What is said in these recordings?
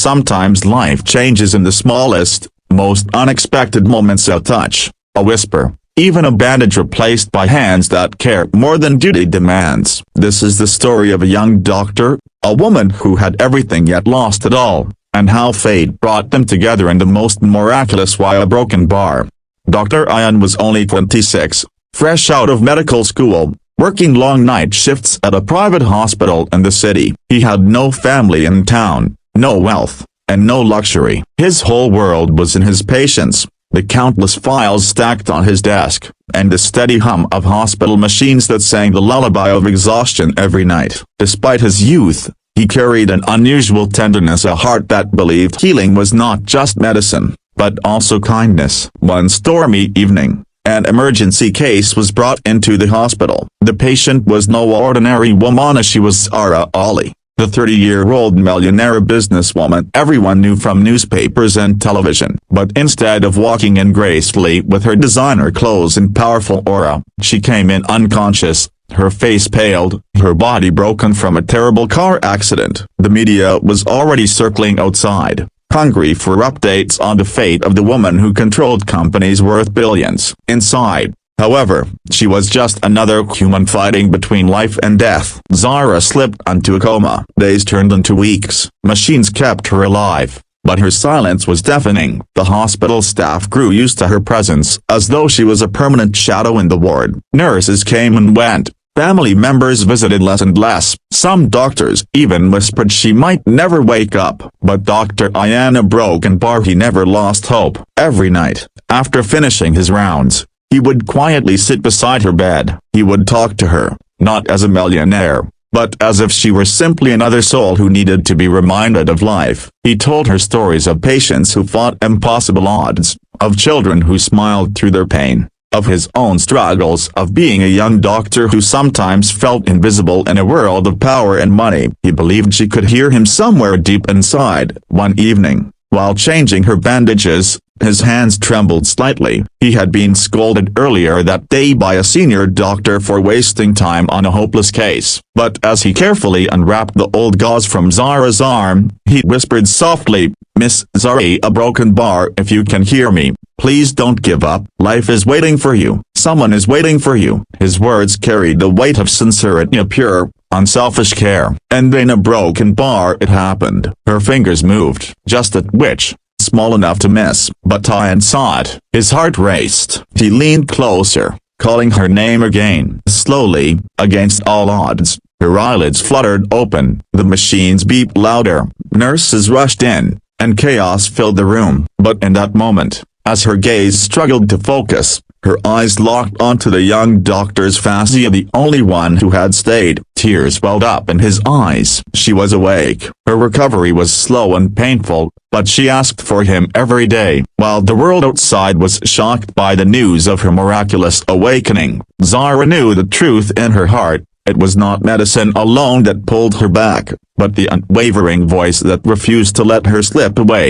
sometimes life changes in the smallest, most unexpected moments. A touch, a whisper, even a bandage replaced by hands that care more than duty demands. This is the story of a young doctor, a woman who had everything yet lost it all, and how fate brought them together in the most miraculous way. A broken bar. Dr. Ian was only 26, fresh out of medical school, working long night shifts at a private hospital in the city. He had no family in town, no wealth, and no luxury. His whole world was in his patients, the countless files stacked on his desk, and the steady hum of hospital machines that sang the lullaby of exhaustion every night. Despite his youth, he carried an unusual tenderness, a heart that believed healing was not just medicine, but also kindness. One stormy evening, an emergency case was brought into the hospital. The patient was no ordinary woman. She was Zara Ali, the 30-year-old millionaire businesswoman everyone knew from newspapers and television. But instead of walking in gracefully with her designer clothes and powerful aura, she came in unconscious, her face paled, her body broken from a terrible car accident. The media was already circling outside, hungry for updates on the fate of the woman who controlled companies worth billions. Inside, however, she was just another human fighting between life and death. Zara slipped into a coma. Days turned into weeks. Machines kept her alive, but her silence was deafening. The hospital staff grew used to her presence, as though she was a permanent shadow in the ward. Nurses came and went. Family members visited less and less. Some doctors even whispered she might never wake up. But Dr. Ian, a broken bar, he never lost hope. Every night, after finishing his rounds, he would quietly sit beside her bed. He would talk to her, not as a millionaire, but as if she were simply another soul who needed to be reminded of life. He told her stories of patients who fought impossible odds, of children who smiled through their pain, of his own struggles of being a young doctor who sometimes felt invisible in a world of power and money. He believed she could hear him somewhere deep inside. One evening, while changing her bandages, his hands trembled slightly. He had been scolded earlier that day by a senior doctor for wasting time on a hopeless case. But as he carefully unwrapped the old gauze from Zara's arm, he whispered softly, "Miss Zara, a broken bar, if you can hear me, please don't give up. Life is waiting for you. Someone is waiting for you." His words carried the weight of sincerity, a pure, unselfish care. And in a broken bar it happened. Her fingers moved, just a twitch, small enough to miss, but Ian saw it. His heart raced. He leaned closer, calling her name again. Slowly, against all odds, her eyelids fluttered open. The machines beeped louder. Nurses rushed in, and chaos filled the room. But in that moment, as her gaze struggled to focus, her eyes locked onto the young doctor's face, the only one who had stayed. Tears welled up in his eyes. She was awake. Her recovery was slow and painful, but she asked for him every day. While the world outside was shocked by the news of her miraculous awakening, Zara knew the truth in her heart. It was not medicine alone that pulled her back, but the unwavering voice that refused to let her slip away.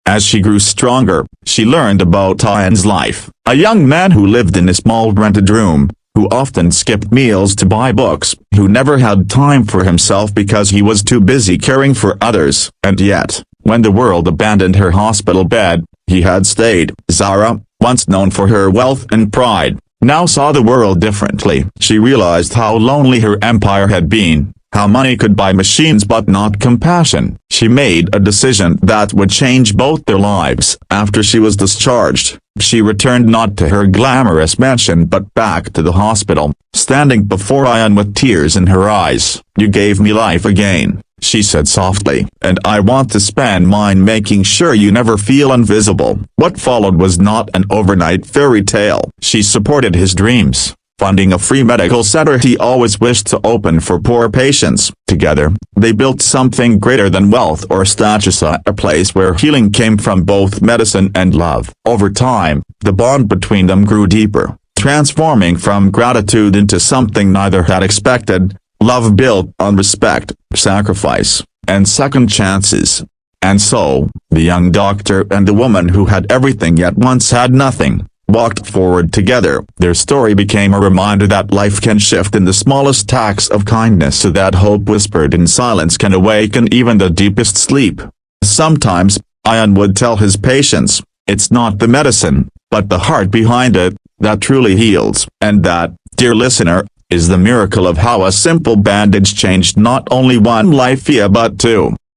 As she grew stronger, she learned about Ian's life. A young man who lived in a small rented room, who often skipped meals to buy books, who never had time for himself because he was too busy caring for others. And yet, when the world abandoned her hospital bed, he had stayed. Zara, once known for her wealth and pride, now saw the world differently. She realized how lonely her empire had been, how money could buy machines but not compassion. She made a decision that would change both their lives. After she was discharged, she returned not to her glamorous mansion but back to the hospital, standing before Ian with tears in her eyes. "You gave me life again," she said softly, "and I want to spend mine making sure you never feel invisible." What followed was not an overnight fairy tale. She supported his dreams, funding a free medical center he always wished to open for poor patients. Together, they built something greater than wealth or status, a place where healing came from both medicine and love. Over time, the bond between them grew deeper, transforming from gratitude into something neither had expected, love built on respect, sacrifice, and second chances. And so, the young doctor and the woman who had everything yet once had nothing, walked forward together. Their story became a reminder that life can shift in the smallest acts of kindness, so that hope whispered in silence can awaken even the deepest sleep. Sometimes, Ian would tell his patients, it's not the medicine, but the heart behind it, that truly heals. And that, dear listener, is the miracle of how a simple bandage changed not only one life but two.